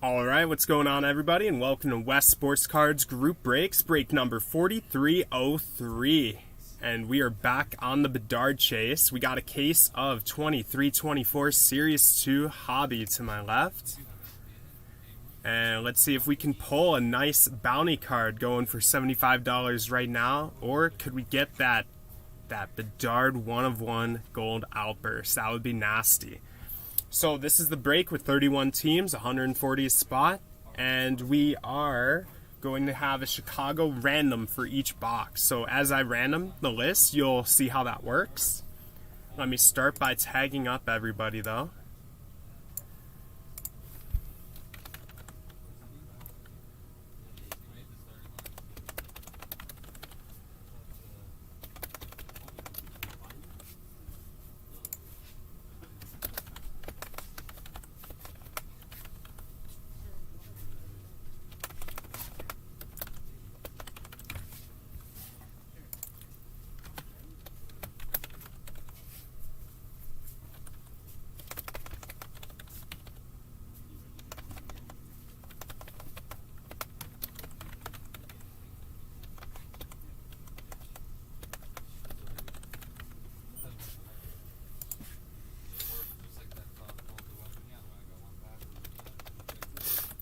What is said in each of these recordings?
Alright, what's going on, everybody, and welcome to West Sports Cards Group Breaks, break number 4303. And we are back on the Bedard chase. We got a case of 2324 Series 2 Hobby to my left. And let's see if we can pull a nice bounty card going for $75 right now. Or could we get that Bedard 1-of-1 gold outburst? That would be nasty. So this is the break with 31 teams, 140 a spot. And we are going to have a Chicago random for each box. So as I random the list, you'll see how that works. Let me start by tagging up everybody though.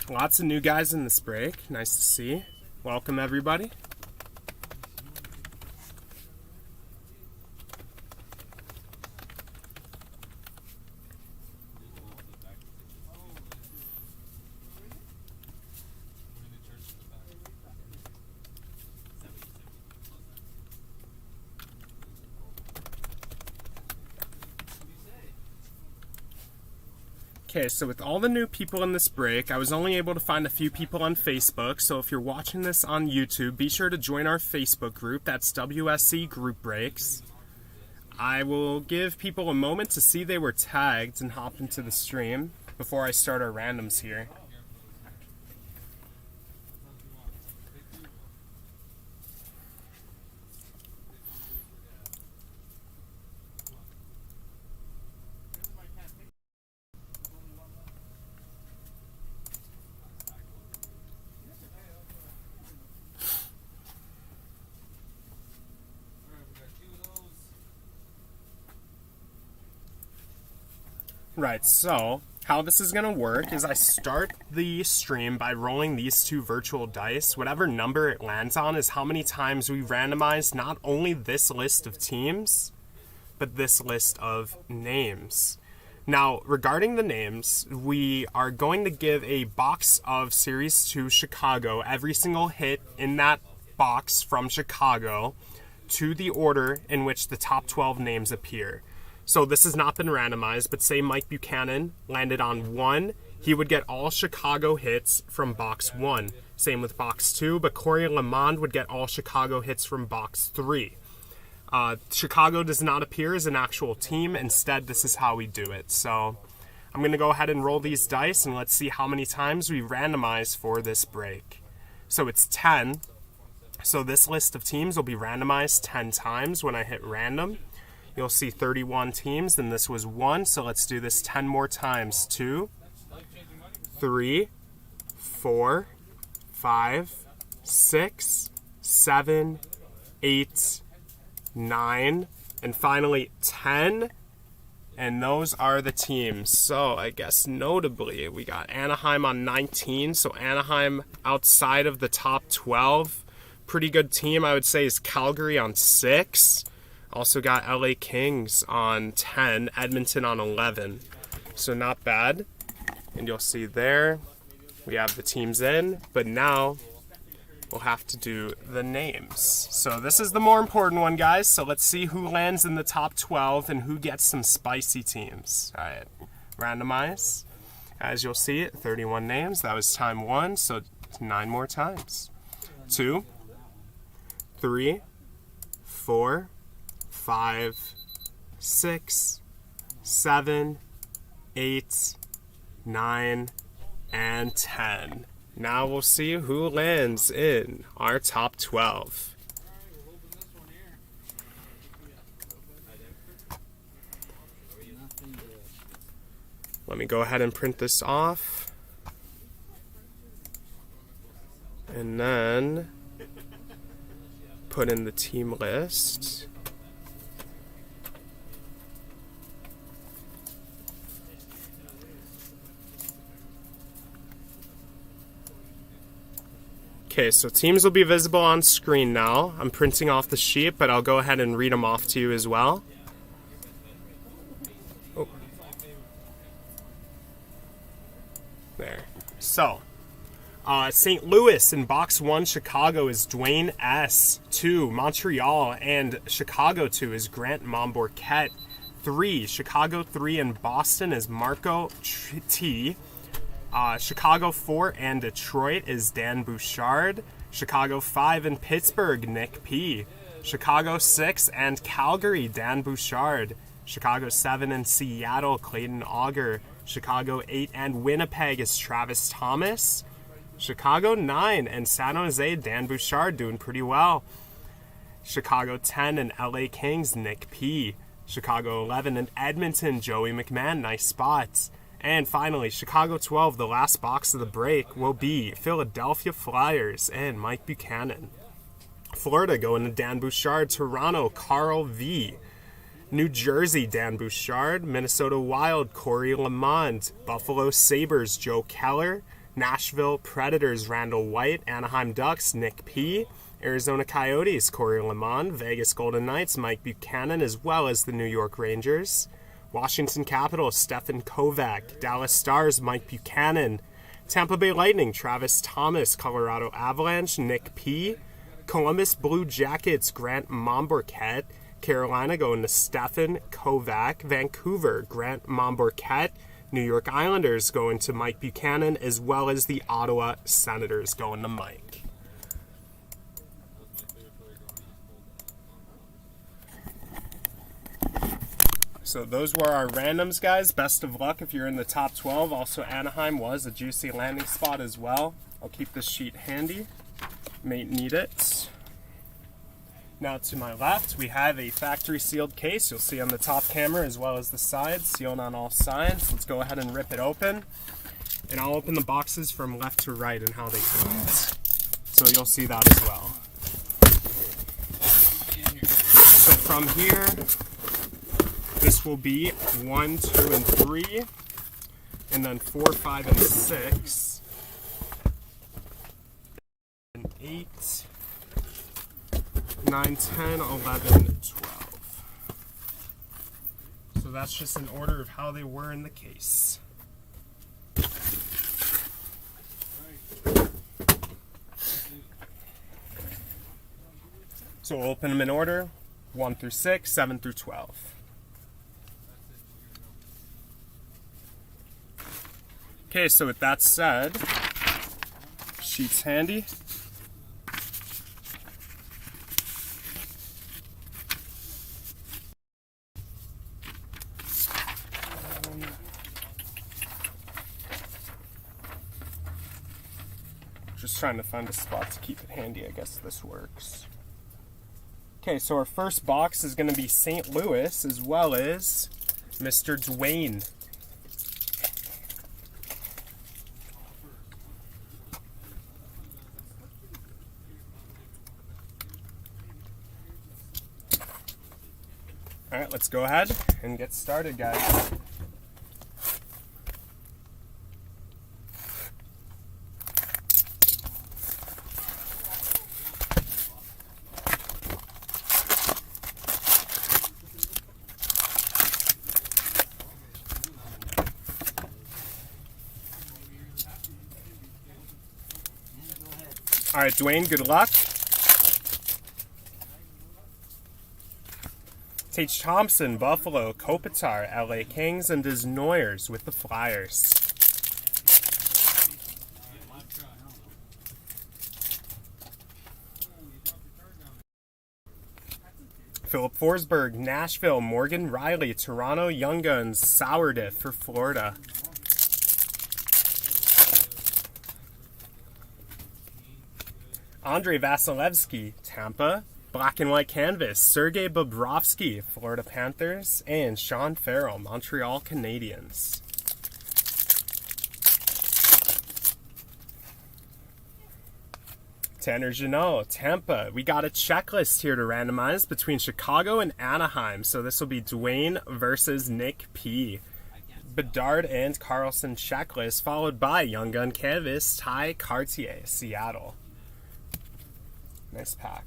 Lots of new guys in this break. Nice to see. Welcome, everybody. Okay, so with all the new people in this break, I was only able to find a few people on Facebook, so if you're watching this on YouTube, be sure to join our Facebook group. That's WSC Group Breaks. I will give people a moment to see they were tagged and hop into the stream before I start our randoms here. Right, so how this is going to work is I start the stream by rolling these two virtual dice. Whatever number it lands on is how many times we randomize not only this list of teams, but this list of names. Now, regarding the names, we are going to give a box of Series 2 Chicago, every single hit in that box from Chicago, to the order in which the top 12 names appear. So this has not been randomized, but say Mike Buchanan landed on 1, he would get all Chicago hits from box 1. Same with box 2, but Corey Lamond would get all Chicago hits from box 3. Chicago does not appear as an actual team. Instead, this is how we do it. So I'm going to go ahead and roll these dice, and let's see how many times we randomize for this break. So it's 10. So this list of teams will be randomized 10 times when I hit random. You'll see 31 teams, and this was 1, so let's do this 10 more times. 2, 3, 4, 5, 6, 7, 8, 9, and finally 10. And those are the teams. So I guess notably, we got Anaheim on 19, so Anaheim outside of the top 12. Pretty good team, I would say, is Calgary on 6. Also got LA Kings on 10, Edmonton on 11. So not bad. And you'll see there, we have the teams in, but now we'll have to do the names. So this is the more important one, guys. So let's see who lands in the top 12 and who gets some spicy teams. All right, randomize. As you'll see, 31 names. That was time 1, so 9 more times. 2, 3, 4, 5, 6, 7, 8, 9, and 10. Now we'll see who lands in our top 12. Let me go ahead and print this off. And then put in the team list. Okay, so teams will be visible on screen now. I'm printing off the sheet, but I'll go ahead and read them off to you as well. Oh. There. So, St. Louis in box 1, Chicago is Dwayne S. 2, Montreal and Chicago 2 is Grant Mombourquette. 3, Chicago 3 in Boston is Marco T. Chicago 4 and Detroit is Dan Bouchard. Chicago 5 in Pittsburgh, Nick P. Chicago 6 and Calgary, Dan Bouchard. Chicago 7 in Seattle, Clayton Auger. Chicago 8 and Winnipeg is Travis Thomas. Chicago 9 and San Jose, Dan Bouchard, doing pretty well. Chicago 10 and LA Kings, Nick P. Chicago 11 and Edmonton, Joey McMahon, nice spots. And finally, Chicago 12, the last box of the break, will be Philadelphia Flyers and Mike Buchanan. Florida going to Dan Bouchard. Toronto, Carl V. New Jersey, Dan Bouchard. Minnesota Wild, Corey Lamond. Buffalo Sabres, Joe Keller. Nashville Predators, Randall White. Anaheim Ducks, Nick P. Arizona Coyotes, Corey Lamond. Vegas Golden Knights, Mike Buchanan, as well as the New York Rangers. Washington Capitals, Stefan Kovac. Dallas Stars, Mike Buchanan. Tampa Bay Lightning, Travis Thomas. Colorado Avalanche, Nick P. Columbus Blue Jackets, Grant Mombourquette. Carolina going to Stefan Kovac. Vancouver, Grant Mombourquette. New York Islanders going to Mike Buchanan, as well as the Ottawa Senators going to Mike. So those were our randoms, guys. Best of luck if you're in the top 12. Also, Anaheim was a juicy landing spot as well. I'll keep this sheet handy. May need it. Now to my left, we have a factory sealed case. You'll see on the top camera as well as the sides, sealed on all sides. Let's go ahead and rip it open. And I'll open the boxes from left to right and how they come in. So you'll see that as well. So from here, this will be 1, 2, and 3, and then 4, 5, and 6, and 8, 9, 10, 11, 12. So that's just an order of how they were in the case. So we'll open them in order, 1 through 6, 7 through 12. Okay, so with that said, sheets handy. Just trying to find a spot to keep it handy. I guess this works. Okay, so our first box is going to be St. Louis, as well as Mr. Dwayne. All right, let's go ahead and get started, guys. All right, Dwayne, good luck. Tage Thompson, Buffalo, Kopitar, LA Kings, and Desnoyers with the Flyers. Philip Forsberg, Nashville, Morgan Riley, Toronto Young Guns, Sourdiff for Florida. Andrei Vasilevsky, Tampa, Black and White Canvas, Sergei Bobrovsky, Florida Panthers, and Sean Farrell, Montreal Canadiens. Tanner Janot, Tampa. We got a checklist here to randomize between Chicago and Anaheim. So this will be Dwayne versus Nick P. Bedard and Carlson checklist, followed by Young Gun Canvas, Ty Cartier, Seattle. Nice pack.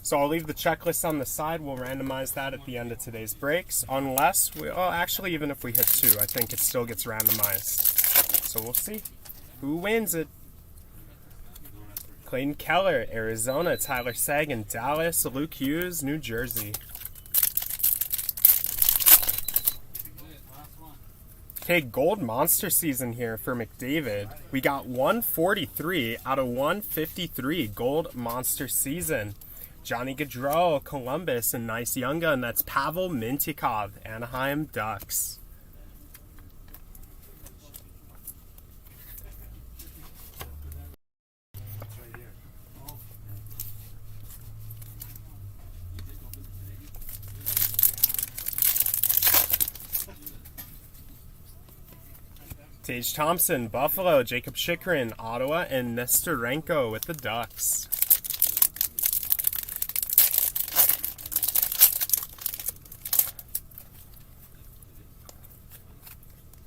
So I'll leave the checklist on the side. We'll randomize that at the end of today's breaks. Unless, actually, even if we hit 2, I think it still gets randomized. So we'll see who wins it. Clayton Keller, Arizona. Tyler Seguin, Dallas. Luke Hughes, New Jersey. Okay, gold monster season here for McDavid. We got 143 out of 153 gold monster season. Johnny Gaudreau, Columbus, and nice young gun. That's Pavel Mintyukov, Anaheim Ducks. Tage Thompson, Buffalo, Jacob Chychrun, Ottawa, and Nestorenko with the Ducks.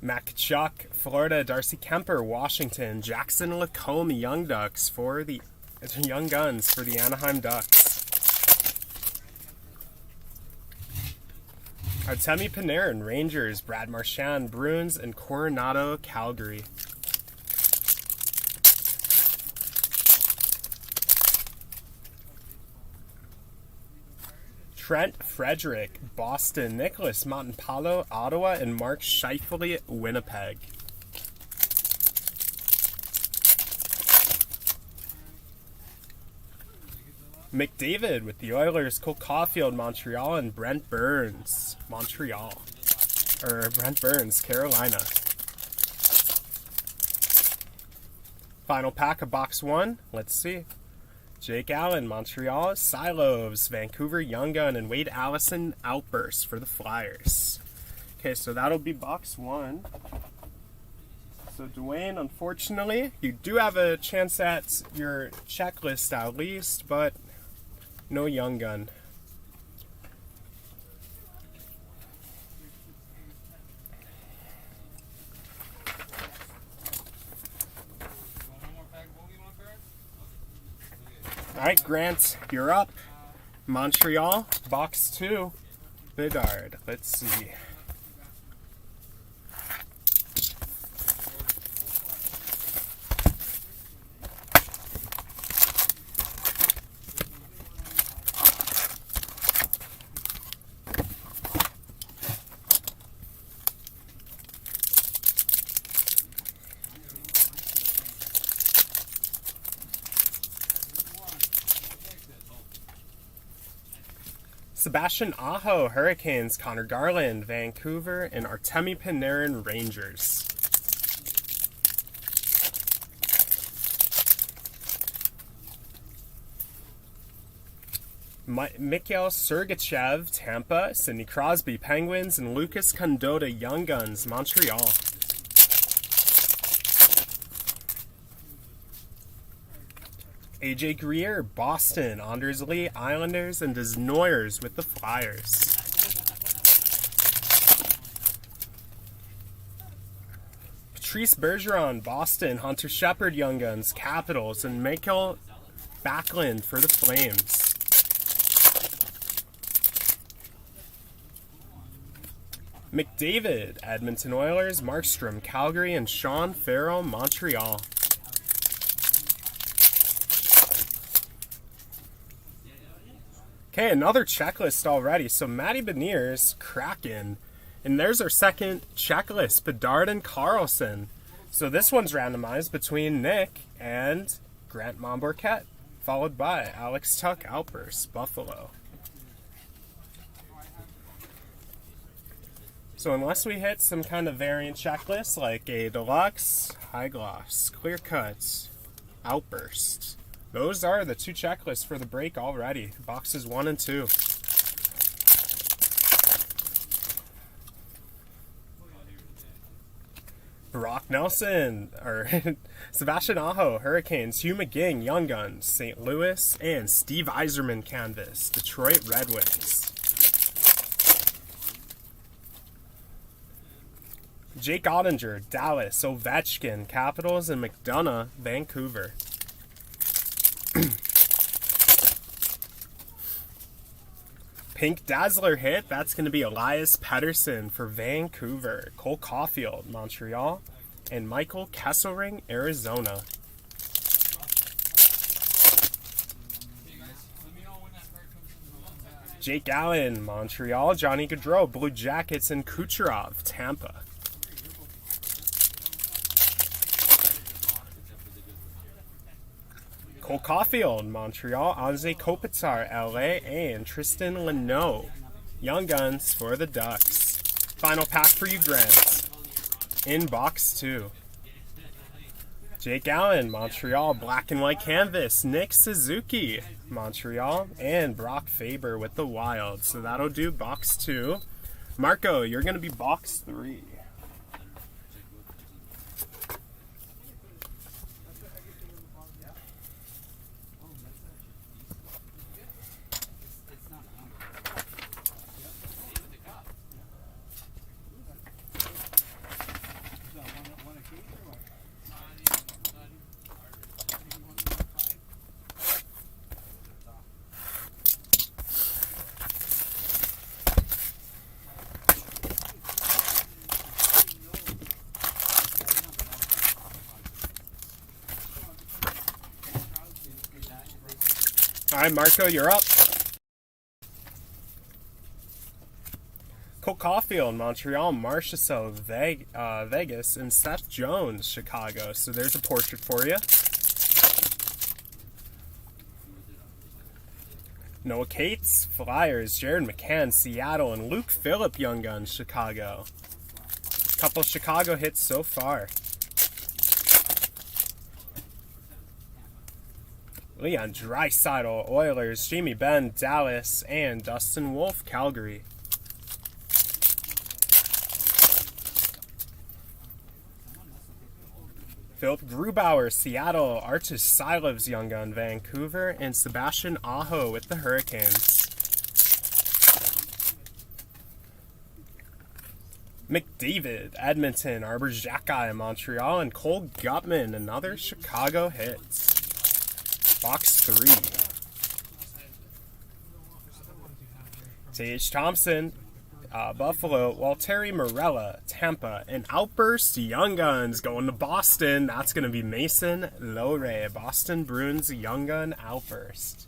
Matt Tkachuk, Florida, Darcy Kemper, Washington, Jackson Lacombe, Young Ducks for the Young Guns for the Anaheim Ducks. Artemi Panarin, Rangers, Brad Marchand, Bruins, and Coronado, Calgary. Trent Frederick, Boston, Nicholas Montempalo, Ottawa, and Mark Scheifele, Winnipeg. McDavid with the Oilers, Cole Caulfield, Montreal, and Brent Burns, Carolina. Final pack of box 1. Let's see. Jake Allen, Montreal, Silos, Vancouver, Young Gun, and Wade Allison, Outburst for the Flyers. Okay, so that'll be box 1. So Dwayne, unfortunately, you do have a chance at your checklist at least, but no Young Gun. All right, Grant, you're up. Montreal, box 2. Bedard, let's see. Sebastian Aho, Hurricanes, Connor Garland, Vancouver, and Artemi Panarin, Rangers. Mikhail Sergachev, Tampa, Sidney Crosby, Penguins, and Lucas Condotta, Young Guns, Montreal. AJ Greer, Boston, Anders Lee, Islanders, and Desnoyers with the Flyers. Patrice Bergeron, Boston, Hunter Shepard, Young Guns, Capitals, and Michael Backlund for the Flames. McDavid, Edmonton Oilers, Markstrom, Calgary, and Sean Farrell, Montreal. Okay, another checklist already. So Matty Beniers, Kraken. And there's our second checklist, Bedard and Carlson. So this one's randomized between Nick and Grant Momborquette, followed by Alex Tuck, Outburst, Buffalo. So unless we hit some kind of variant checklist like a deluxe, high gloss, clear cut, outburst, those are the 2 checklists for the break already. Boxes 1 and 2. Brock Nelson, or Sebastian Aho, Hurricanes, Hugh McGing, Young Guns, St. Louis, and Steve Yzerman canvas, Detroit Red Wings. Jake Ottinger, Dallas, Ovechkin, Capitals, and McDonough, Vancouver. Pink Dazzler hit, that's going to be Elias Pettersson for Vancouver, Cole Caulfield, Montreal, and Michael Kesselring, Arizona. Jake Allen, Montreal, Johnny Gaudreau, Blue Jackets, and Kucherov, Tampa. Cole Caulfield, Montreal, Anze Kopitar, LA, and Tristan Leno, Young Guns for the Ducks. Final pack for you, Grant. In box 2. Jake Allen, Montreal, black and white canvas, Nick Suzuki, Montreal, and Brock Faber with the Wild. So that'll do box 2. Marco, you're going to be box 3. All right, Marco, you're up. Cole Caulfield, Montreal, Marchessault, Vegas, and Seth Jones, Chicago. So there's a portrait for you. Noah Cates, Flyers, Jared McCann, Seattle, and Luke Phillip, Young Guns, Chicago. Couple Chicago hits so far. Leon Draisaitl, Oilers, Jamie Benn, Dallas, and Dustin Wolf, Calgary. Philip Grubauer, Seattle, Artus Silovs, Young Gun, Vancouver, and Sebastian Aho with the Hurricanes. McDavid, Edmonton, Arbor Xhekaj, Montreal, and Cole Gutman, another Chicago hit. Box 3. Tage Thompson, Buffalo, Walteri Morella, Tampa, and Outburst Young Guns going to Boston. That's going to be Mason Lohrei, Boston Bruins Young Gun Outburst.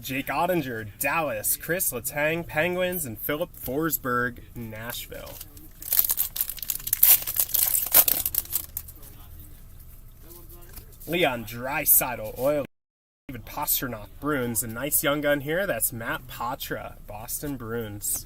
Jake Ottinger, Dallas, Chris Letang, Penguins, and Philip Forsberg, Nashville. Leon Draisaitl, Oilers, David Pastrnak, Bruins. A nice young gun here, that's Matt Patra, Boston Bruins.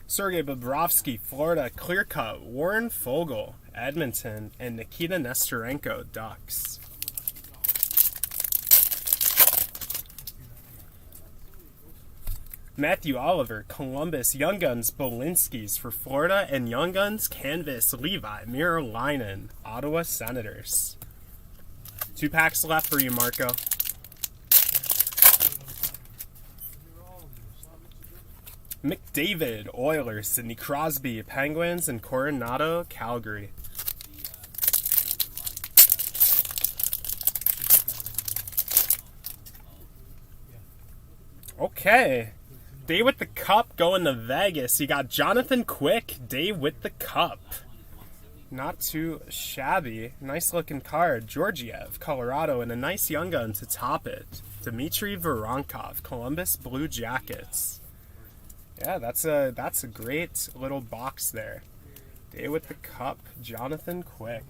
Sergei Bobrovsky, Florida, Clear Cut, Warren Fogle, Edmonton, and Nikita Nesterenko, Ducks. Matthew Oliver, Columbus, Young Guns, Bolinskis for Florida, and Young Guns, Canvas, Levi, Mieralainen, Ottawa Senators. 2 packs left for you, Marco. McDavid, Oilers, Sidney Crosby, Penguins, and Coronado, Calgary. Okay. Day with the Cup going to Vegas. You got Jonathan Quick, Day with the Cup. Not too shabby. Nice looking card. Georgiev, Colorado, and a nice young gun to top it. Dmitry Voronkov, Columbus Blue Jackets. Yeah, that's a great little box there. Day with the Cup, Jonathan Quick.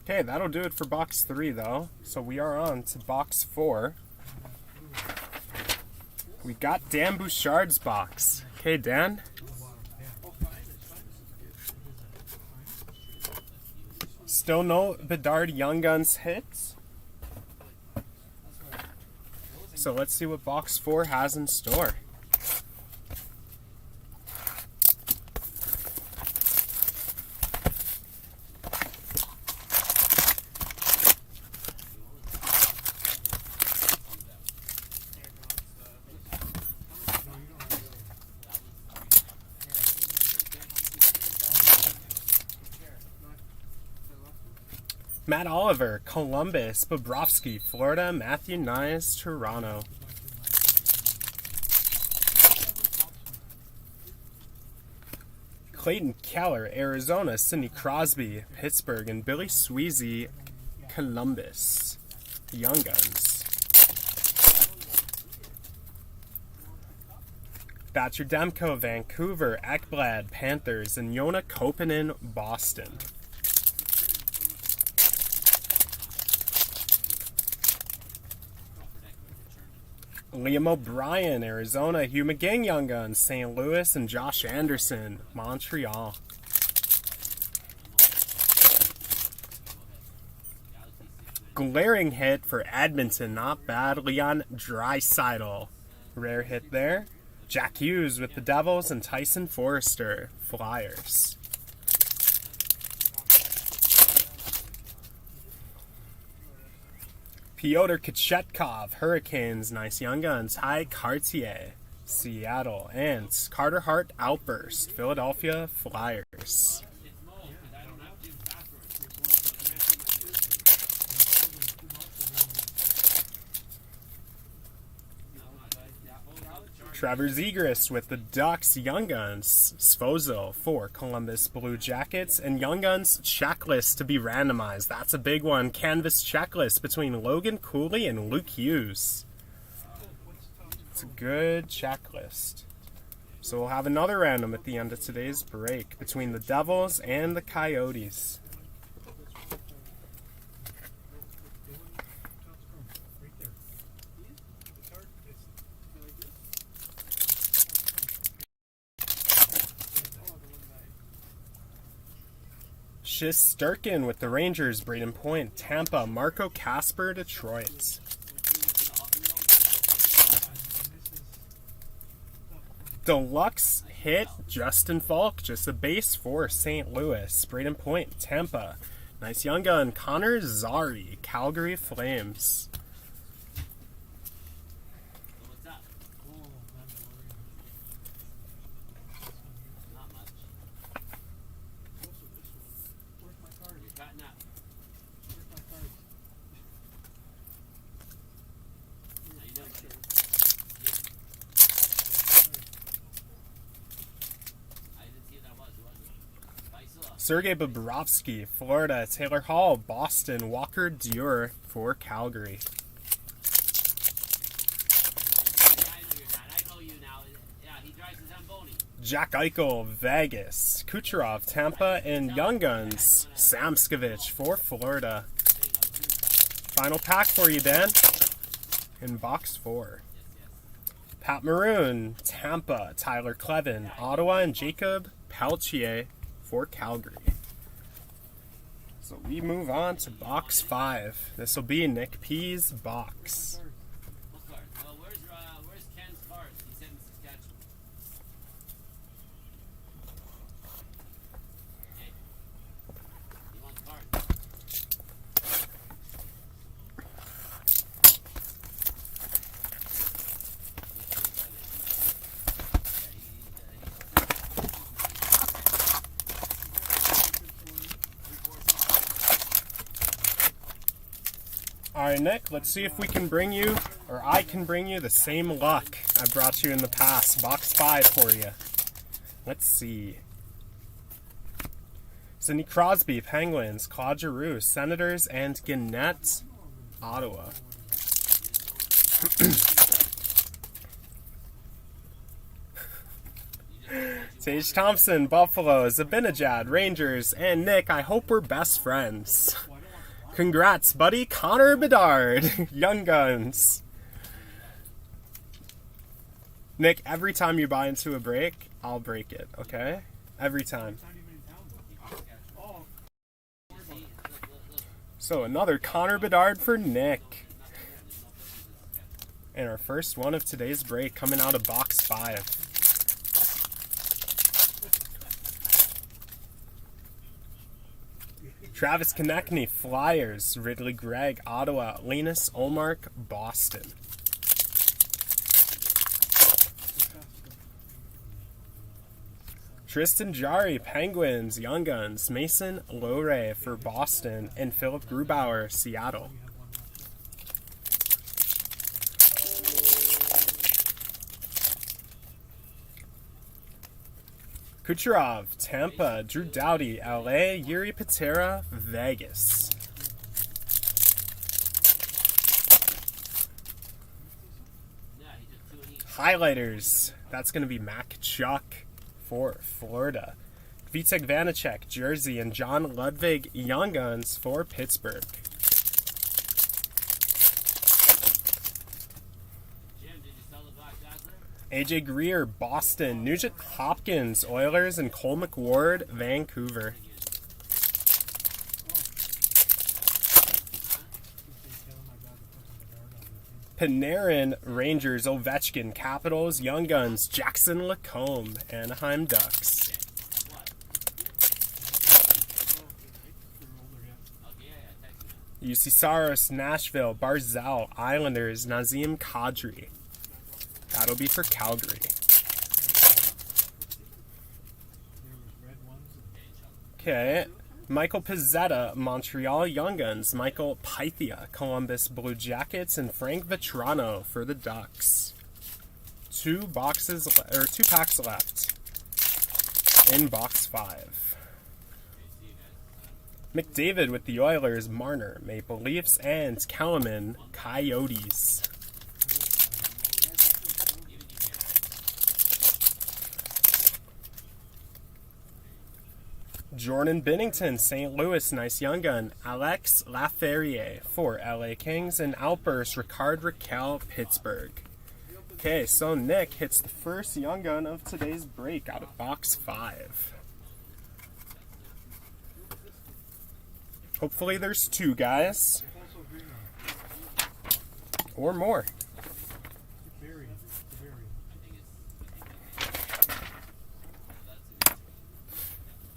Okay, that'll do it for box 3 though. So we are on to box 4. We got Dan Bouchard's box. Okay, Dan. Still no Bedard Young Guns hits. So let's see what box 4 has in store. Matt Oliver, Columbus, Bobrovsky, Florida, Matthew Nyes, Toronto. Clayton Keller, Arizona, Sidney Crosby, Pittsburgh, and Billy Sweezy, Columbus. Young Guns. Thatcher Demko, Vancouver, Ekblad, Panthers, and Jona Koppanen, Boston. Liam O'Brien, Arizona, Hugh McGing, Young Guns, St. Louis, and Josh Anderson, Montreal. Glaring hit for Edmonton, not bad. Leon Draisaitl, rare hit there. Jack Hughes with the Devils, and Tyson Forrester, Flyers. Pyotr Kochetkov, Hurricanes, nice Young Guns. Ty Cartier, Seattle. And Carter Hart, Outburst, Philadelphia Flyers. Trevor Zegras with the Ducks, Young Guns. Sfozo for Columbus Blue Jackets. And Young Guns checklist to be randomized. That's a big one. Canvas checklist between Logan Cooley and Luke Hughes. It's a good checklist. So we'll have another random at the end of today's break between the Devils and the Coyotes. Shesterkin with the Rangers, Braden Point, Tampa, Marco Casper, Detroit. Deluxe hit, Justin Falk, just a base for St. Louis, Braden Point, Tampa. Nice Young Gun, Connor Zary, Calgary Flames. Sergei Bobrovsky, Florida. Taylor Hall, Boston. Walker Duehr for Calgary. Jack Eichel, Vegas. Kucherov, Tampa. And Young Guns, Samskevich for Florida. Final pack for you, Dan. In box 4. Pat Maroon, Tampa. Tyler Clevin, Ottawa. And Jacob Peltier for Calgary. So we move on to box 5. This will be Nick P's box. Where's Ken's cards? He sent Saskatchewan. Okay. He wants cards. Alright, Nick, let's see if we can bring you, or I can bring you the same luck I brought you in the past. Box 5 for you. Let's see. Sidney Crosby, Penguins. Claude Giroux, Senators, and Gannett, Ottawa. Tage Thompson, Buffalo. Zabinajad, Rangers. And Nick, I hope we're best friends. Congrats, buddy. Connor Bedard, Young Guns. Nick, every time you buy into a break, I'll break it, okay? Every time. So another Connor Bedard for Nick. And our first one of today's break coming out of box 5. Travis Konechny, Flyers. Ridley Gregg, Ottawa. Linus Ullmark, Boston. Tristan Jarry, Penguins, Young Guns. Mason Lohrei for Boston. And Philip Grubauer, Seattle. Kucherov, Tampa. Drew Doughty, LA. Yuri Patera, Vegas. Highlighters. That's going to be Mac Chuck for Florida. Vitek Vanacek, Jersey. And John Ludwig, Young Guns for Pittsburgh. AJ Greer, Boston. Nugent Hopkins, Oilers. And Cole McWard, Vancouver. Panarin, Rangers. Ovechkin, Capitals. Young Guns, Jackson Lacombe, Anaheim Ducks. UC Saros, Nashville. Barzal, Islanders. Nazem Kadri. That'll be for Calgary. Okay. Michael Pizzetta, Montreal Young Guns. Michael Pythia, Columbus Blue Jackets. And Frank Vetrano for the Ducks. Two packs left in box 5. McDavid with the Oilers. Marner, Maple Leafs. And Kellerman, Coyotes. Jordan Binnington, St. Louis, nice young gun. Alex Laferriere for LA Kings. And Outburst, Ricard Raquel, Pittsburgh. Okay, so Nick hits the first young gun of today's break out of box 5. Hopefully there's 2 guys. Or more.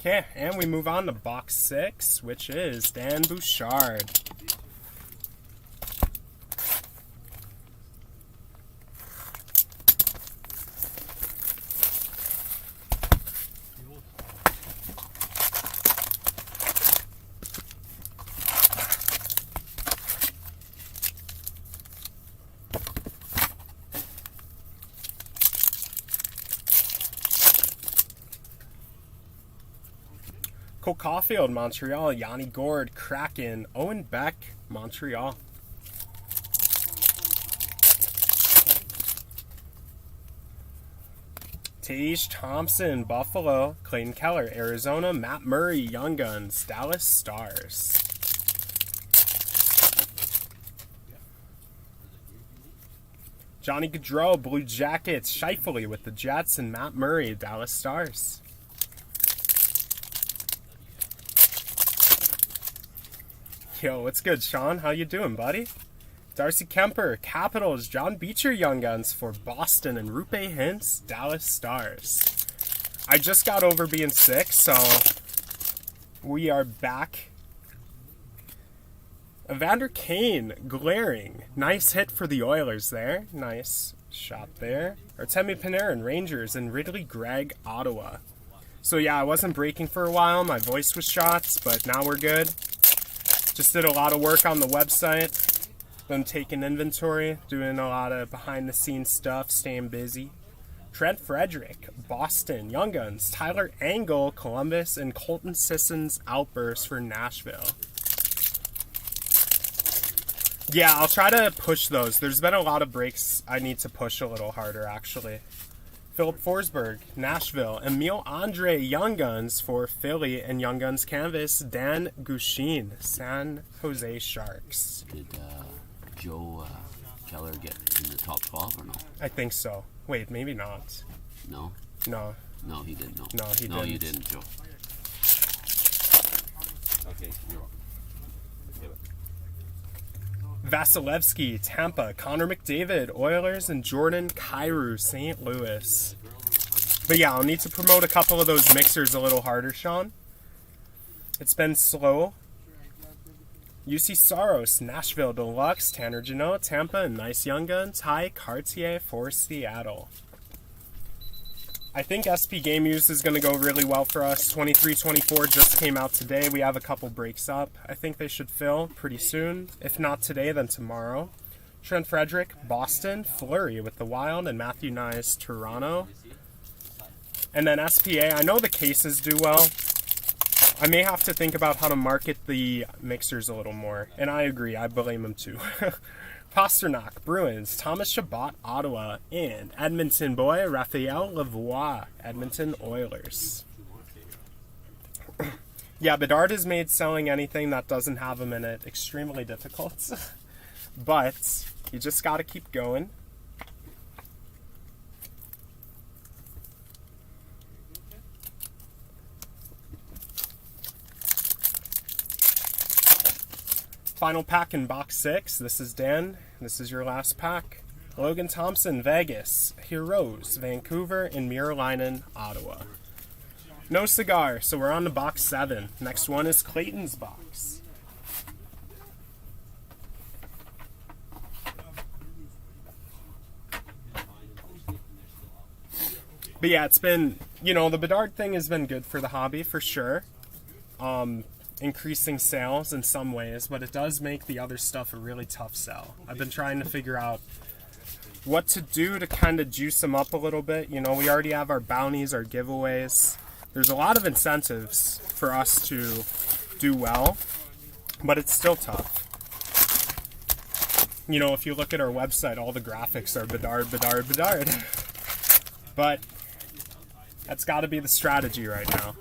Okay, and we move on to box 6, which is Dan Bouchard. Cole Caulfield, Montreal. Yanni Gourde, Kraken. Owen Beck, Montreal. Tage Thompson, Buffalo. Clayton Keller, Arizona. Matt Murray, Young Guns, Dallas Stars. Johnny Gaudreau, Blue Jackets. Scheifele with the Jets. And Matt Murray, Dallas Stars. Yo, what's good, Sean? How you doing, buddy? Darcy Kemper, Capitals. John Beecher, Young Guns for Boston. And Rupe Hintz, Dallas Stars. I just got over being sick, so we are back. Evander Kane, glaring. Nice hit for the Oilers there. Nice shot there. Artemi Panarin, Rangers. And Ridley Gregg, Ottawa. So yeah, I wasn't breaking for a while. My voice was shot, but now we're good. Just did a lot of work on the website. Been taking inventory, doing a lot of behind-the-scenes stuff, staying busy. Trent Frederick, Boston, Young Guns, Tyler Angle, Columbus, and Colton Sissons Outburst for Nashville. Yeah, I'll try to push those. There's been a lot of breaks I need to push a little harder, actually. Philip Forsberg, Nashville. Emil Andre, Young Guns for Philly, and Young Guns Canvas, Dan Gushin, San Jose Sharks. Did Joe Keller get in the top 12 or no? I think so. Wait, maybe not. No? No. No, he didn't. No, No, he no, didn't. you didn't, Joe. Okay, you're welcome. Vasilevsky, Tampa. Connor McDavid, Oilers, and Jordan Kyrou, St. Louis. But yeah, I'll need to promote a couple of those mixers a little harder, Sean. It's been slow. UC Saros, Nashville Deluxe, Tanner Janot, Tampa, and Nice Young Guns, Ty Cartier for Seattle. I think SP Game Use is going to go really well for us. 23-24 just came out today. We have a couple breaks up. I think they should fill pretty soon. If not today, then tomorrow. Trent Frederick, Boston, Fleury with the Wild, and Matthew Nyes, Toronto. And then SPA, I know the cases do well. I may have to think about how to market the mixers a little more. And I agree, I blame him too. Pasternak, Bruins, Thomas Chabot, Ottawa, and Edmonton boy, Raphael Lavoie, Edmonton Oilers. Yeah, Bedard has made selling anything that doesn't have him in it extremely difficult. But you just got to keep going. Final pack in box 6. This is Dan. This is your last pack. Logan Thompson, Vegas. Heroes, Vancouver, and Muralainen, Ottawa. No cigar, so we're on to box 7. Next one is Clayton's box. But yeah, it's been, the Bedard thing has been good for the hobby for sure. Increasing sales in some ways, but it does make the other stuff a really tough sell. I've been trying to figure out what to do to kind of juice them up a little bit. We already have our bounties, our giveaways. There's a lot of incentives for us to do well, but it's still tough. If you look at our website, all the graphics are Bedard, Bedard, Bedard. But that's got to be the strategy right now.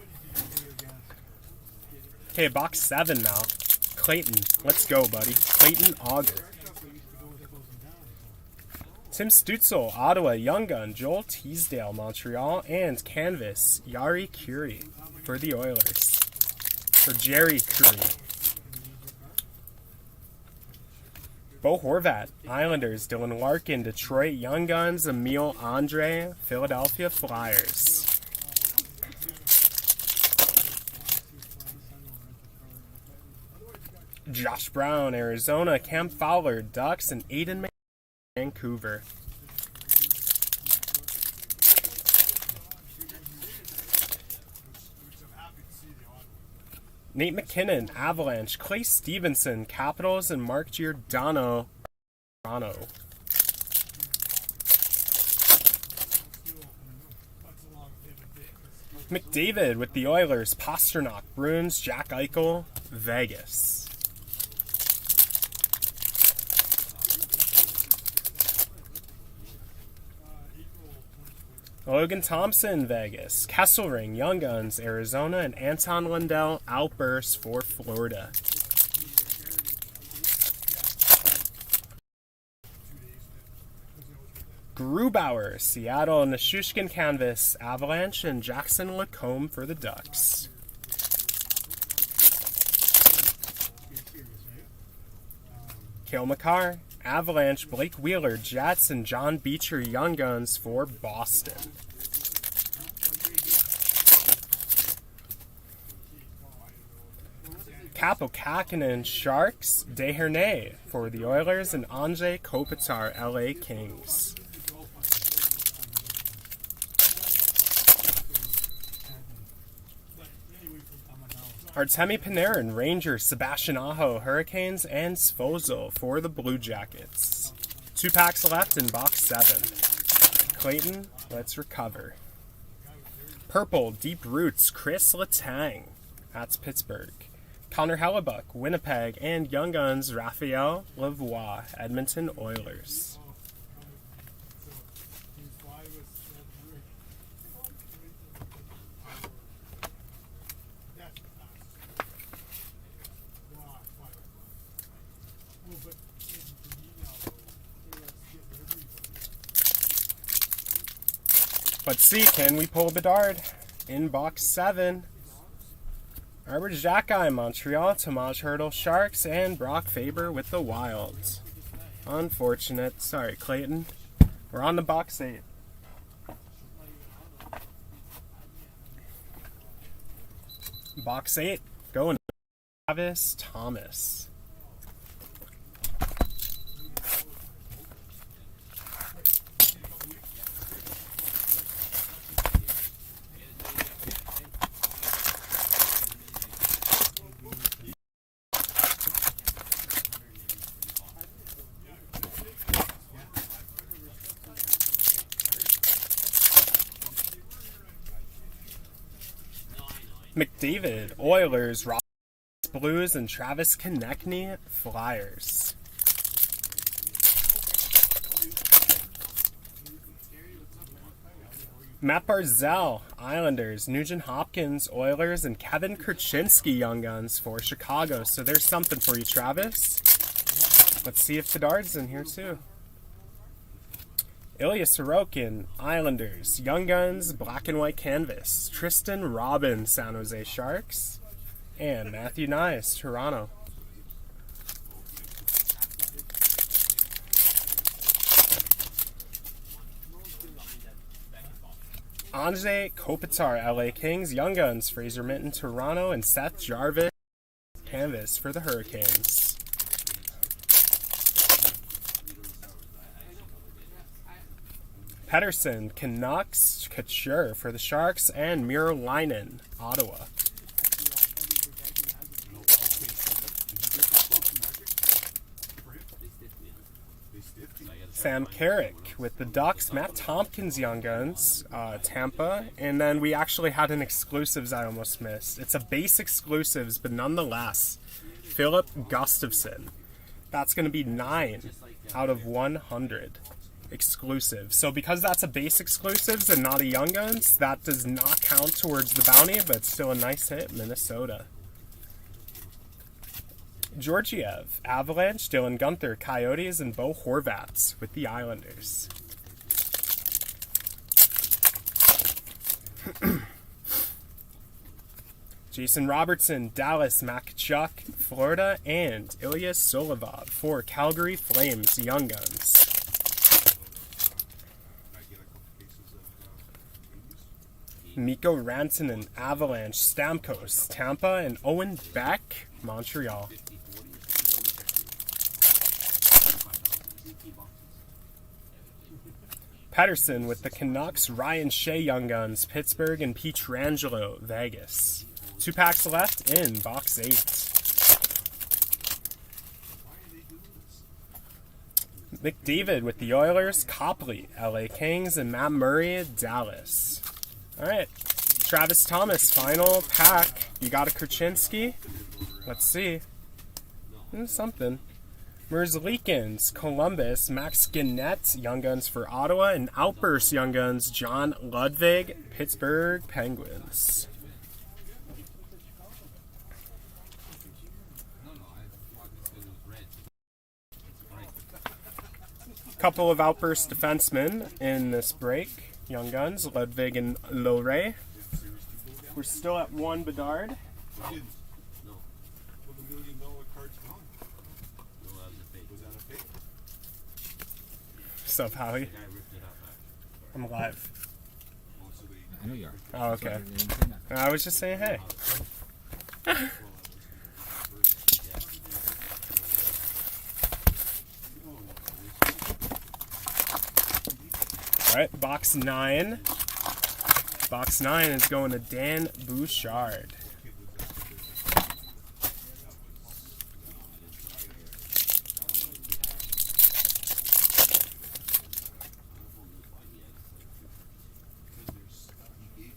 Okay, box 7 now. Clayton. Let's go, buddy. Clayton Auger. Tim Stutzel, Ottawa, Young Gun, Joel Teasdale, Montreal, and Canvas, Yari Curie for the Oilers. For Jerry Curie. Bo Horvat, Islanders, Dylan Larkin, Detroit, Young Guns, Emil Andre, Philadelphia Flyers. Josh Brown, Arizona, Cam Fowler, Ducks, and Aiden McCann, Vancouver. Nate McKinnon, Avalanche, Clay Stevenson, Capitals, and Mark Giordano, Toronto. McDavid with the Oilers, Pasternak, Bruins, Jack Eichel, Vegas. Logan Thompson, Vegas. Kesselring, Young Guns, Arizona, and Anton Lundell, Outburst for Florida. Grubauer, Seattle, Nishushkin Canvas, Avalanche, and Jackson Lacombe for the Ducks. Cale Makar, Avalanche, Blake Wheeler, Jets, and John Beecher, Young Guns for Boston. Capo Kakinen, Sharks, Desharnais for the Oilers, and Anze Kopitar, LA Kings. Artemi Panarin, Rangers, Sebastian Aho, Hurricanes, and Svozil for the Blue Jackets. 2 packs left in box 7. Clayton, let's recover. Purple, Deep Roots, Chris Letang. That's Pittsburgh. Connor Hellebuck, Winnipeg, and Young Guns, Raphael Lavoie, Edmonton Oilers. Let's see, can we pull Bedard in box 7? Arbor Xhekaj, Montreal, Tomas Hertl, Sharks, and Brock Faber with the Wild. Unfortunate. Sorry, Clayton. We're on to box 8. Box 8, going to Travis Thomas. McDavid, Oilers, Rockets, Blues, and Travis Konechny, Flyers. Matt Barzal, Islanders, Nugent Hopkins, Oilers, and Kevin Kurchinski, Young Guns for Chicago. So there's something for you, Travis. Let's see if Bedard's in here too. Ilya Sorokin, Islanders, Young Guns, Black and White Canvas, Tristan Robbins, San Jose Sharks, and Matthew Nyes, Toronto. Anze Kopitar, LA Kings, Young Guns, Fraser Minton, Toronto, and Seth Jarvis, Canvas for the Hurricanes. Pettersson, Canucks, Couture for the Sharks, and Muralainen, Ottawa. Sam Carrick with the Ducks, Matt Tompkins, Young Guns, Tampa, and then we actually had an exclusives I almost missed. It's a base exclusives, but nonetheless, Philip Gustafson. That's going to be 9 out of 100. Exclusive. So because that's a base exclusives and not a Young Guns, that does not count towards the bounty, but still a nice hit, Minnesota. Georgiev, Avalanche, Dylan Gunther, Coyotes, and Bo Horvat with the Islanders. Jason Robertson, Dallas, Mac Chuck, Florida, and Ilya Solovov for Calgary Flames, Young Guns. Mikko Rantanen, Avalanche, Stamkos, Tampa, and Owen Beck, Montreal. Pettersson with the Canucks, Ryan Shea, Young Guns, Pittsburgh, and Pietrangelo, Vegas. 2 packs left in box 8. McDavid with the Oilers, Copley, LA Kings, and Matt Murray, Dallas. All right, Travis Thomas, final pack. You got a Kurchinski. Let's see. Something. Merzlikins, Columbus, Max Gannett, Young Guns for Ottawa, and Outburst Young Guns, John Ludwig, Pittsburgh Penguins. Couple of Outburst defensemen in this break. Young Guns, Ludwig and Lowray. We're still at 1 Bedard. What's up, Howie? I'm live. I know you are. Oh, okay. I was just saying hey. Alright, box 9. Box 9 is going to Dan Bouchard.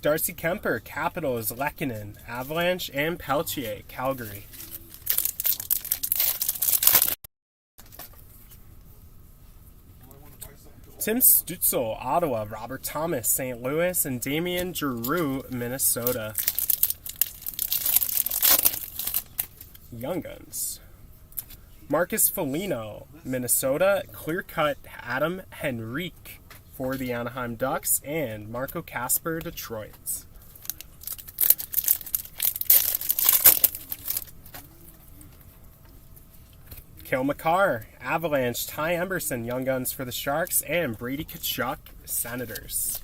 Darcy Kemper, Capitals, Lehkonen, Avalanche, and Peltier, Calgary. Tim Stützle, Ottawa, Robert Thomas, St. Louis, and Damien Giroux, Minnesota. Young Guns. Marcus Foligno, Minnesota, clear-cut Adam Henrique for the Anaheim Ducks, and Marco Kasper, Detroit. Cale Makar, Avalanche, Ty Emberson, Young Guns for the Sharks, and Brady Tkachuk, Senators.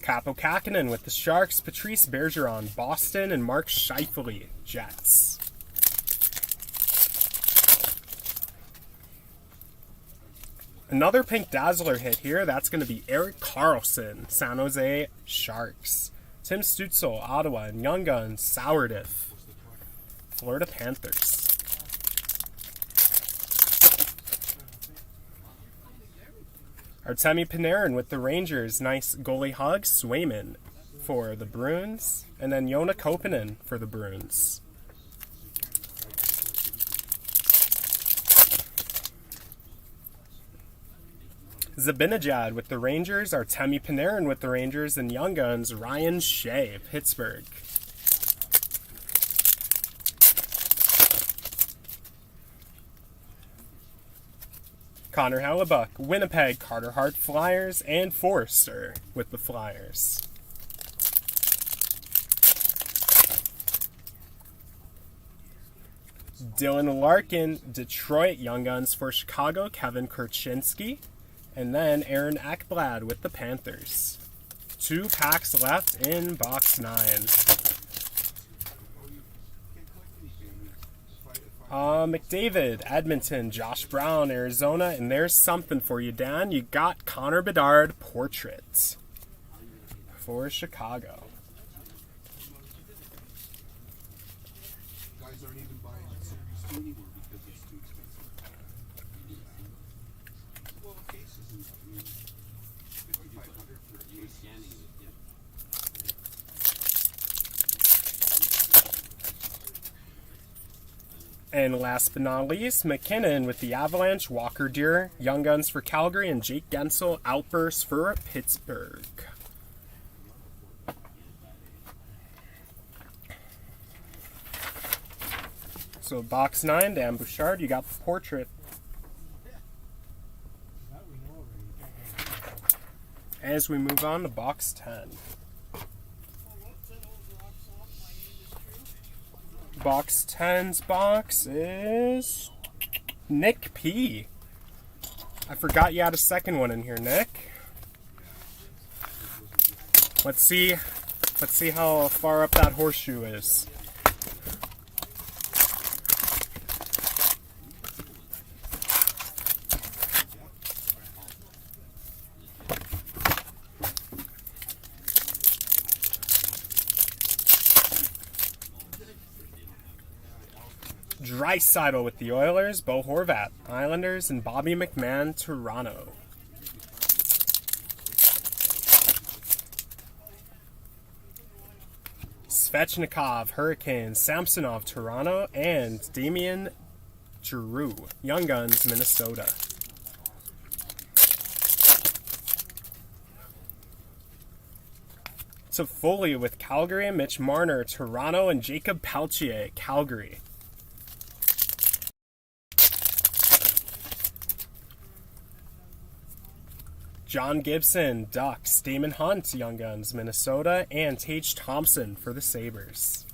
Kaapo Kähkönen with the Sharks, Patrice Bergeron, Boston, and Mark Scheifele, Jets. Another Pink Dazzler hit here. That's going to be Erik Karlsson, San Jose Sharks. Tim Stützle, Ottawa, and Young Guns, Sourdiff, Florida Panthers. Artemi Panarin with the Rangers, nice goalie hug, Swayman for the Bruins, and then Joona Koppanen for the Bruins. Zibanejad with the Rangers, Artemi Panarin with the Rangers, and Young Guns, Ryan Shea, Pittsburgh. Connor Hellebuck, Winnipeg, Carter Hart Flyers, and Forrester with the Flyers. Dylan Larkin, Detroit, Young Guns for Chicago, Kevin Kurchinski, and then Aaron Ekblad with the Panthers. 2 packs left in box 9. McDavid, Edmonton, Josh Brown, Arizona, and there's something for you, Dan. You got Connor Bedard portrait for Chicago. Guys aren't even buying Series 2 anymore because it's too expensive. Well, cases and I mean, 5,500 for a case. And last but not least, McKinnon with the Avalanche, Walker Deer, Young Guns for Calgary, and Jake Gensel, Outburst for Pittsburgh. So box 9, Dan Bouchard, you got the portrait. As we move on to box 10. Box 10's box is Nick P. I forgot you had a second one in here, Nick. Let's see how far up that horseshoe is. Draisaitl with the Oilers, Bo Horvat, Islanders, and Bobby McMahon, Toronto. Svechnikov, Hurricanes, Samsonov, Toronto, and Damien Giroux, Young Guns, Minnesota. Toffoli with Calgary, Mitch Marner, Toronto, and Jacob Peltier, Calgary. John Gibson, Ducks, Damon Hunt, Young Guns, Minnesota, and Tage Thompson for the Sabres.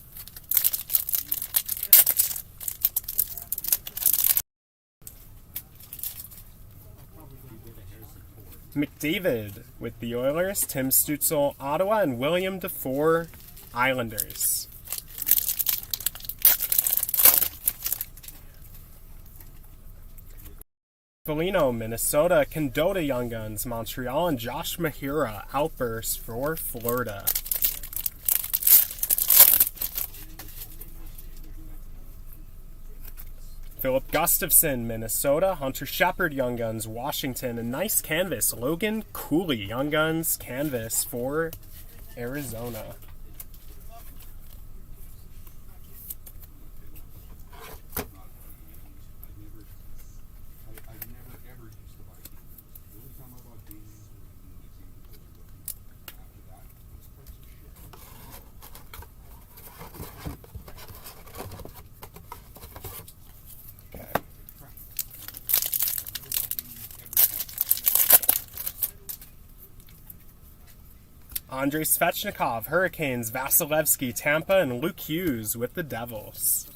McDavid with the Oilers, Tim Stützle, Ottawa, and William Dufour, Islanders. Foligno, Minnesota, Condota, Young Guns, Montreal, and Josh Mahira, Outburst for Florida. Philip Gustafson, Minnesota. Hunter Shepard, Young Guns, Washington. A nice canvas. Logan Cooley, Young Guns, canvas for Arizona. I never ever used to buy games. The only time I bought games was when the exam was looking. After that, it's price of shit. Okay. Andrei Svechnikov, Hurricanes, Vasilevsky, Tampa, and Luke Hughes with the Devils.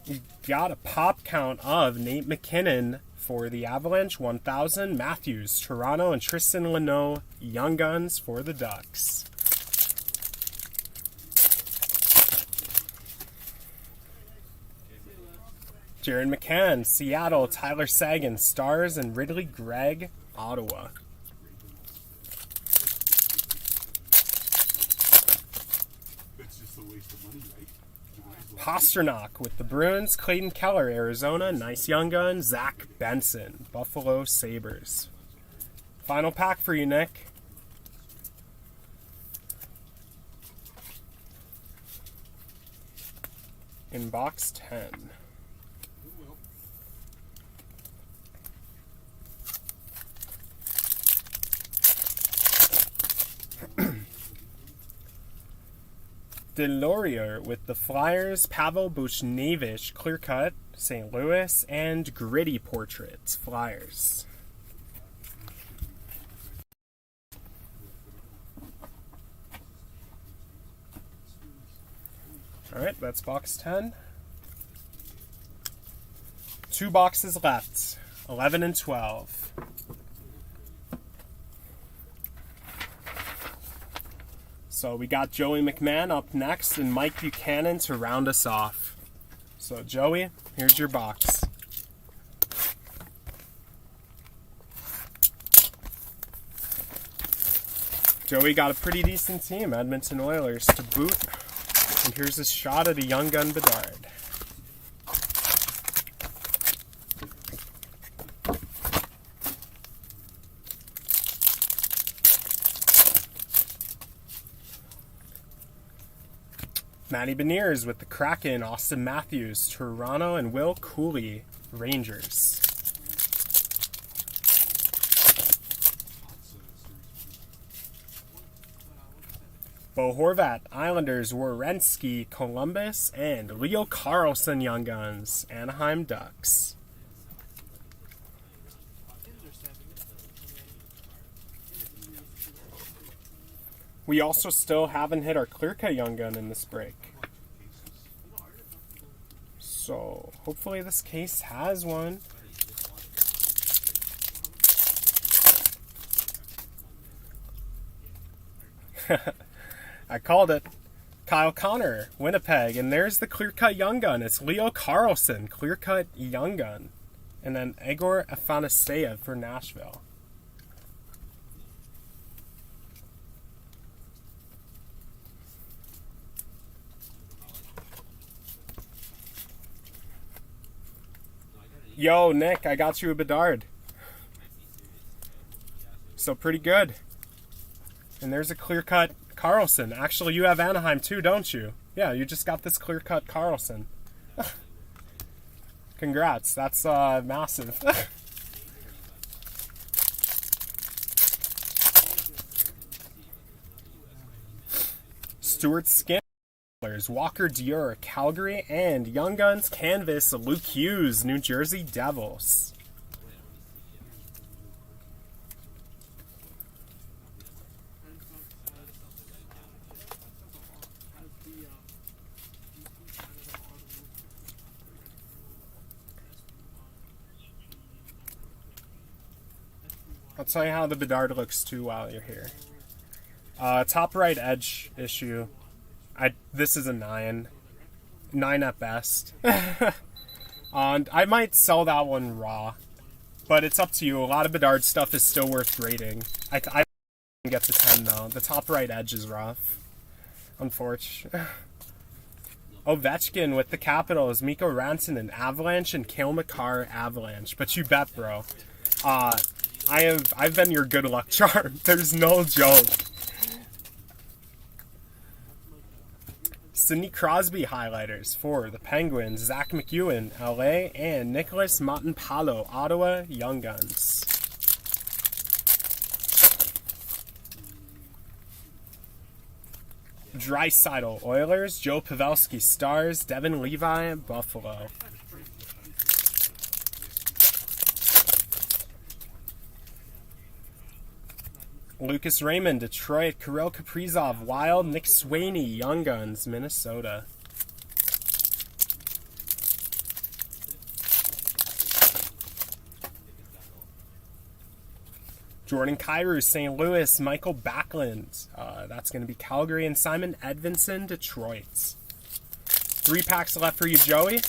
You got a pop count of Nate McKinnon for the Avalanche, 1,000. Matthews, Toronto, and Tristan Leno, Young Guns for the Ducks. Jaron McCann, Seattle, Tyler Seguin, Stars, and Ridley Gregg, Ottawa. It's just a waste of money, right? Pasternak with the Bruins, Clayton Keller, Arizona, nice Young Gun, Zach Benson, Buffalo Sabres. Final pack for you, Nick. In box 10. Delorier with the Flyers, Pavel Buchnevich, Clear Cut, St. Louis, and Gritty Portraits, Flyers. Alright, that's box 10. 2 boxes left, 11 and 12. So we got Joey McMahon up next and Mike Buchanan to round us off. So Joey, here's your box. Joey got a pretty decent team, Edmonton Oilers to boot. And here's a shot at a Young Gun Bedard. Matty Beniers with the Kraken, Austin Matthews, Toronto, and Will Cooley, Rangers. Bo Horvat, Islanders, Werenski, Columbus, and Leo Carlson, Young Guns, Anaheim Ducks. We also still haven't hit our Clear Cut Young Gun in this break. So, hopefully this case has one. I called it. Kyle Connor, Winnipeg, and there's the Clear Cut Young Gun. It's Leo Carlson, Clear Cut Young Gun. And then Egor Afanasyev for Nashville. Yo, Nick, I got you a Bedard. So pretty good. And there's a clear-cut Carlson. Actually, you have Anaheim too, don't you? Yeah, you just got this clear-cut Carlson. Congrats, that's massive. Stuart Skin. Walker Dior, Calgary, and Young Guns Canvas, Luke Hughes, New Jersey Devils. I'll tell you how the Bedard looks too while you're here. Top right edge issue. This is a 9 at best. And I might sell that one raw, but it's up to you. A lot of Bedard stuff is still worth grading. I Get to 10 though. The top right edge is rough. Unfortunate. Ovechkin with the Capitals, Mikko Rantanen Avalanche, and Cale Makar Avalanche. But you bet, bro. I've been your good luck charm. There's no joke. Sidney Crosby highlighters for the Penguins, Zach McEwen, LA, and Nicholas Matanpalo, Ottawa Young Guns. Draisaitl, Oilers, Joe Pavelski, Stars, Devin Levi, Buffalo. Lucas Raymond, Detroit, Kirill Kaprizov, Wild, Nick Swaney, Young Guns, Minnesota. Jordan Kyrou, St. Louis, Michael Backlund, that's going to be Calgary, and Simon Edvinsson, Detroit. 3 packs left for you, Joey.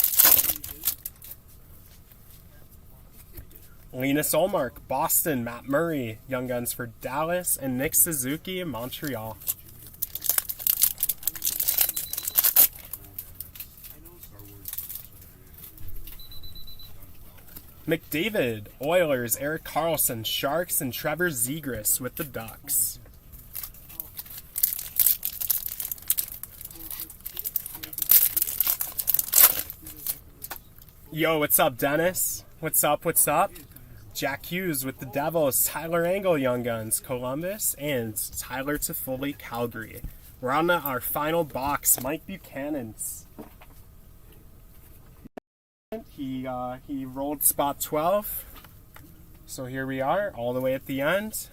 Linus Olmark, Boston, Matt Murray, Young Guns for Dallas, and Nick Suzuki, Montreal. McDavid, Oilers, Erik Karlsson, Sharks, and Trevor Zegras with the Ducks. Yo, what's up, Dennis? What's up, what's up? Jack Hughes with the Devils, Tyler Angle, Young Guns, Columbus, and Tyler Toffoli, Calgary. We're on our final box, Mike Buchanan's. He rolled spot 12. So here we are, all the way at the end.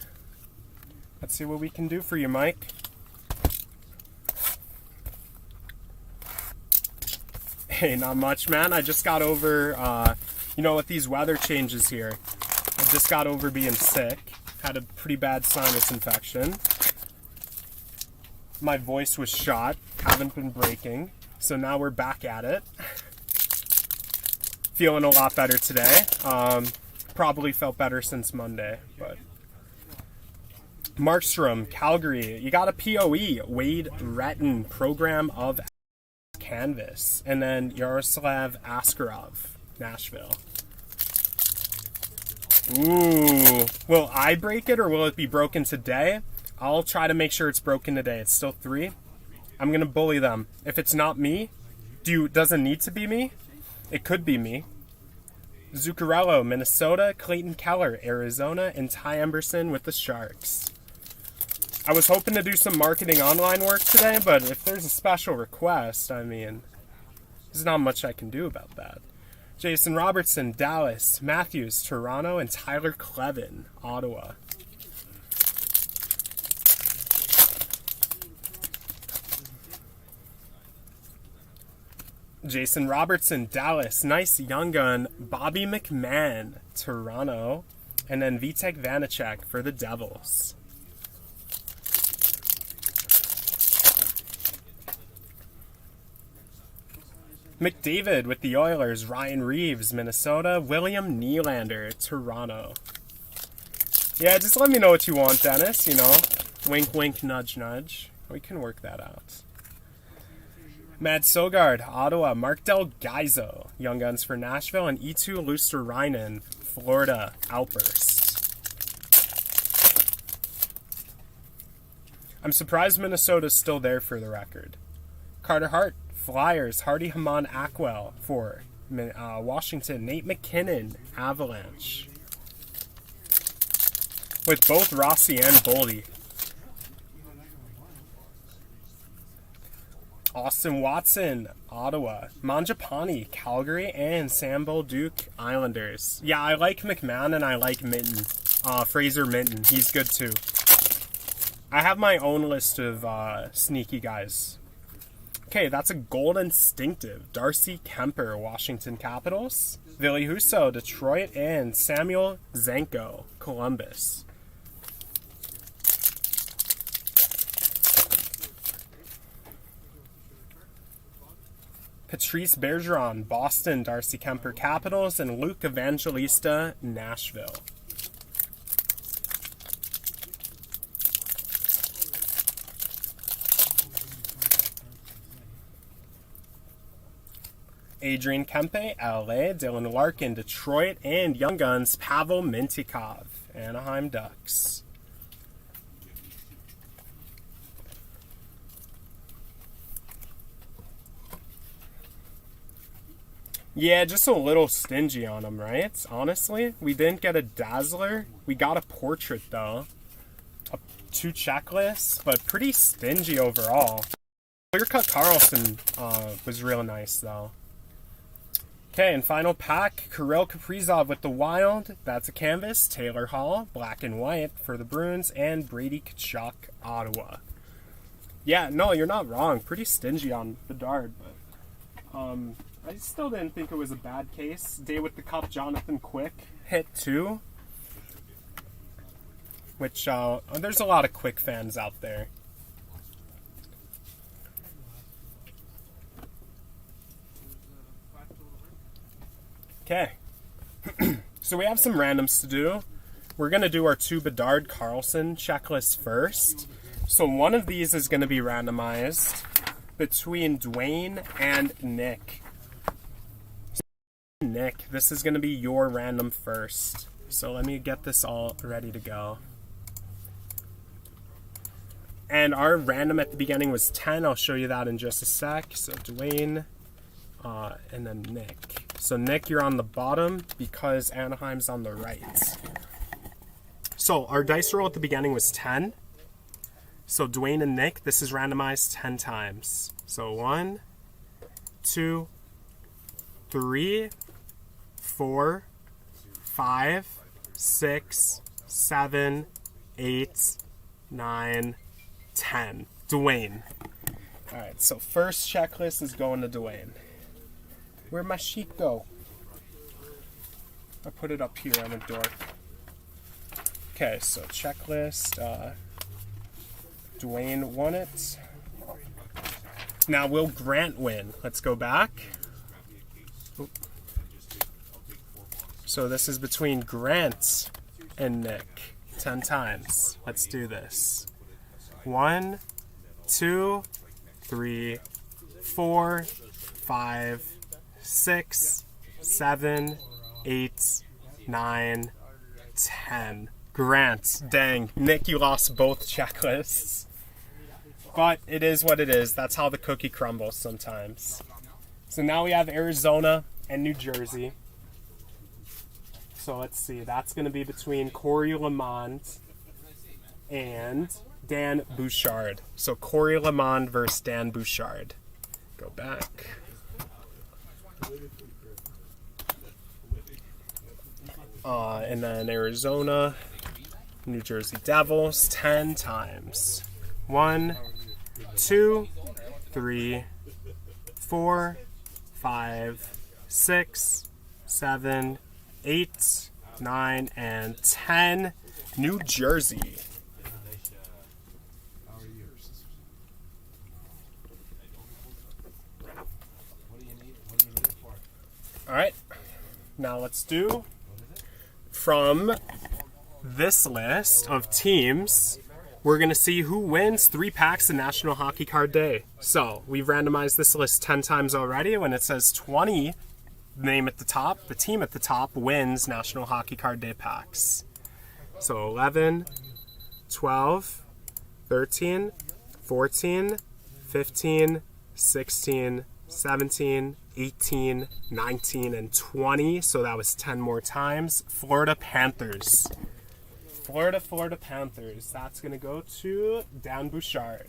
Let's see what we can do for you, Mike. Hey, not much, man. I just got over, with these weather changes here, I just got over being sick. Had a pretty bad sinus infection. My voice was shot. Haven't been breaking. So now we're back at it. Feeling a lot better today. Probably felt better since Monday, but Markstrom, Calgary. You got a POE, Wade Retton, Program of Canvas, and then Yaroslav Askarov, Nashville. Ooh, will I break it or will it be broken today? I'll try to make sure it's broken today. It's still 3. I'm gonna bully them. If it's not me, does it need to be me? It could be me. Zuccarello, Minnesota, Clayton Keller, Arizona, and Ty Emberson with the Sharks. I was hoping to do some marketing online work today, but if there's a special request, I mean, there's not much I can do about that. Jason Robertson, Dallas, Matthews, Toronto, and Tyler Clevin, Ottawa. Jason Robertson, Dallas. Nice Young Gun. Bobby McMahon, Toronto. And then Vitek Vanacek for the Devils. McDavid with the Oilers. Ryan Reeves, Minnesota. William Nylander, Toronto. Yeah, just let me know what you want, Dennis. Wink, wink, nudge, nudge. We can work that out. Matt Sogard, Ottawa. Mark Del Gaizo, Young Guns for Nashville. And Eetu Luostarinen, Florida Outburst. I'm surprised Minnesota's still there for the record. Carter Hart, Flyers. Hardy Haman Ackwell for Washington. Nate McKinnon, Avalanche. With both Rossi and Boldy. Austin Watson, Ottawa. Manjapani, Calgary, and Sam Bolduc, Islanders. Yeah, I like McMahon and I like Minton. Fraser Minton, he's good too. I have my own list of sneaky guys. Okay, that's a gold instinctive. Darcy Kemper, Washington Capitals. Ville Husso, Detroit, and Samuel Zenko, Columbus. Patrice Bergeron, Boston, Darcy Kemper, Capitals, and Luke Evangelista, Nashville. Adrian Kempe, LA, Dylan Larkin, Detroit, and Young Guns, Pavel Mintyukov, Anaheim Ducks. Yeah, just a little stingy on them, right? Honestly, we didn't get a Dazzler. We got a portrait, though. 2 checklists, but pretty stingy overall. Clear Cut Carlson was real nice, though. Okay, and final pack, Kirill Kaprizov with the Wild. That's a canvas. Taylor Hall, black and white for the Bruins. And Brady Tkachuk, Ottawa. Yeah, no, you're not wrong. Pretty stingy on Bedard, but I still didn't think it was a bad case. Day with the Cup, Jonathan Quick hit too. Which, there's a lot of Quick fans out there. Okay. So we have some randoms to do. We're going to do our 2 Bedard Carlson checklists first. So one of these is going to be randomized between Dwayne and Nick. Nick, this is going to be your random first. So let me get this all ready to go. And our random at the beginning was 10. I'll show you that in just a sec. So Dwayne, and then Nick. So Nick, you're on the bottom because Anaheim's on the right. So our dice roll at the beginning was 10. So Dwayne and Nick, this is randomized 10 times. So 1, 2, 3, 4, 5, 6, 7, 8, 9, 10. Dwayne. Alright, so first checklist is going to Dwayne. Where'd my sheet go? I put it up here, I'm a dork. Okay, so checklist. Dwayne won it. Now, will Grant win? Let's go back. Oop. So this is between Grant and Nick. 10 times. Let's do this. 1, 2, 3, 4, 5, 6, 7, 8, 9, 10. Grant. Dang. Nick, you lost both checklists. But it is what it is. That's how the cookie crumbles sometimes. So now we have Arizona and New Jersey. So let's see. That's going to be between Corey Lamond and Dan Bouchard. So Corey Lamond versus Dan Bouchard. Go back. And then Arizona, New Jersey Devils, 10 times. 1, 2, 3, 4, 5, 6, 7, 8, 9, and 10. New Jersey. All right. Now let's do from this list of teams. We're going to see who wins 3 packs of National Hockey Card Day. So, we've randomized this list 10 times already. When it says 20, name at the top, the team at the top wins National Hockey Card Day packs. So, 11, 12, 13, 14, 15, 16, 17, 18, 19, and 20. So, that was 10 more times. Florida Panthers. Florida Panthers. That's going to go to Dan Bouchard.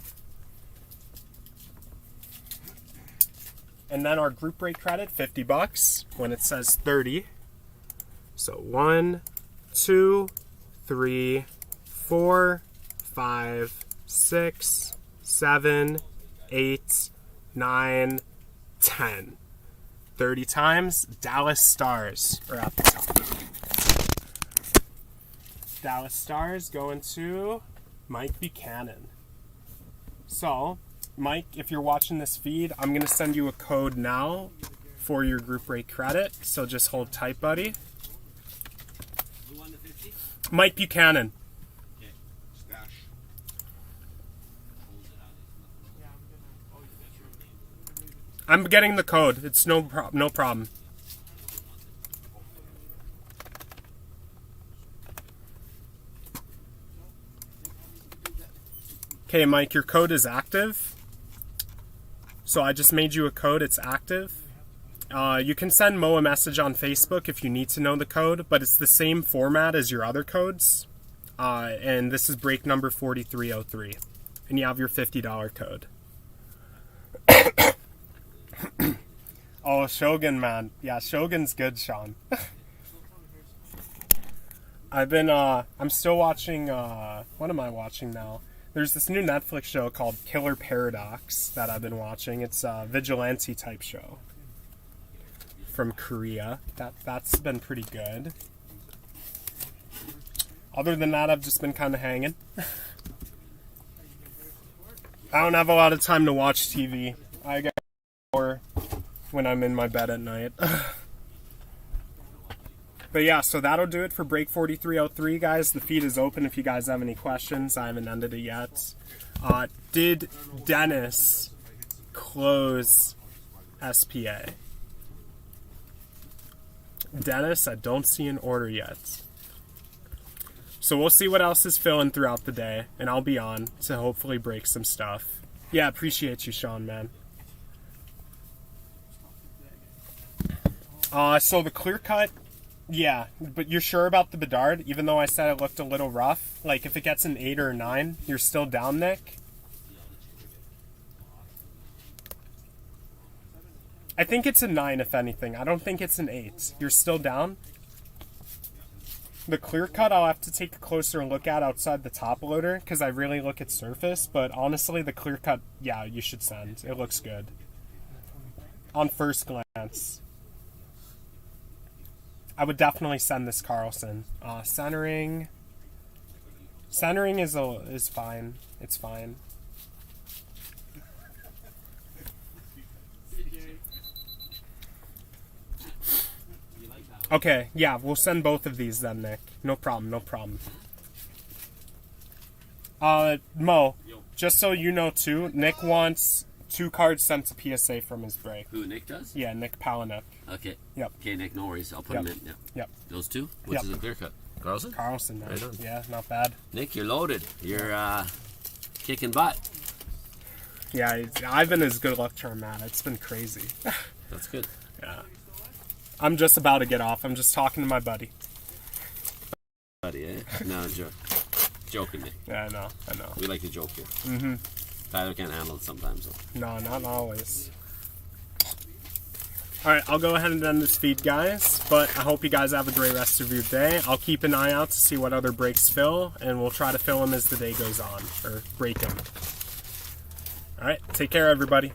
And then our group break credit, $50 when it says 30. So 1, 2, 3, 4, 5, 6, 7, 8, 9, 10. 30 times. Dallas Stars are at the top. Dallas Stars going to Mike Buchanan. So, Mike, if you're watching this feed, I'm going to send you a code now for your group break credit. So just hold tight, buddy. Who won the 50? Mike Buchanan. Okay. Stash. Hold it out. I'm getting the code. It's no problem. Okay, Mike, your code is active. So I just made you a code. It's active. You can send Mo a message on Facebook if you need to know the code, but it's the same format as your other codes. And this is break number 4303. And you have your $50 code. Oh, Shogun, man. Yeah, Shogun's good, Sean. I'm still watching, what am I watching now? There's this new Netflix show called Killer Paradox that I've been watching. It's a vigilante type show from Korea. That's been pretty good. Other than that, I've just been kind of hanging. I don't have a lot of time to watch TV. I get more when I'm in my bed at night. But yeah, so that'll do it for break 4303, guys. The feed is open if you guys have any questions. I haven't ended it yet. Did Dennis close SPA? Dennis, I don't see an order yet. So we'll see what else is filling throughout the day, and I'll be on to hopefully break some stuff. Yeah, appreciate you, Sean, man. So the clear cut, yeah, but you're sure about the Bedard? Even though I said it looked a little rough? Like, if it gets an 8 or a 9, you're still down, Nick? I think it's a 9, if anything. I don't think it's an 8. You're still down? The clear cut I'll have to take a closer look at outside the top loader, because I really look at surface, but honestly, the clear cut, yeah, you should send. It looks good. On first glance. I would definitely send this Carlson. Centering is fine. It's fine. Okay, yeah, we'll send both of these then, Nick. No problem, no problem. Mo, just so you know too, Nick wants 2 cards sent to PSA from his break. Who, Nick does? Yeah, Nick Palaniuk. Okay. Yep. Okay, Nick, no worries. I'll put Yep. him in. Yeah. Yep. Those 2? What's Yep. the clear cut? Carlson? Carlson, man. Right on. Yeah, not bad. Nick, you're loaded. You're kicking butt. Yeah, Ivan is good luck charm, man. It's been crazy. That's good. Yeah. I'm just about to get off. I'm just talking to my buddy. Buddy, eh? No, joking, Nick. Yeah, I know. We like to joke here. Mm-hmm. Tyler can't handle it sometimes, though. No, not always. Alright, I'll go ahead and end this feed, guys. But I hope you guys have a great rest of your day. I'll keep an eye out to see what other breaks fill, and we'll try to fill them as the day goes on, or break them. Alright, take care, everybody.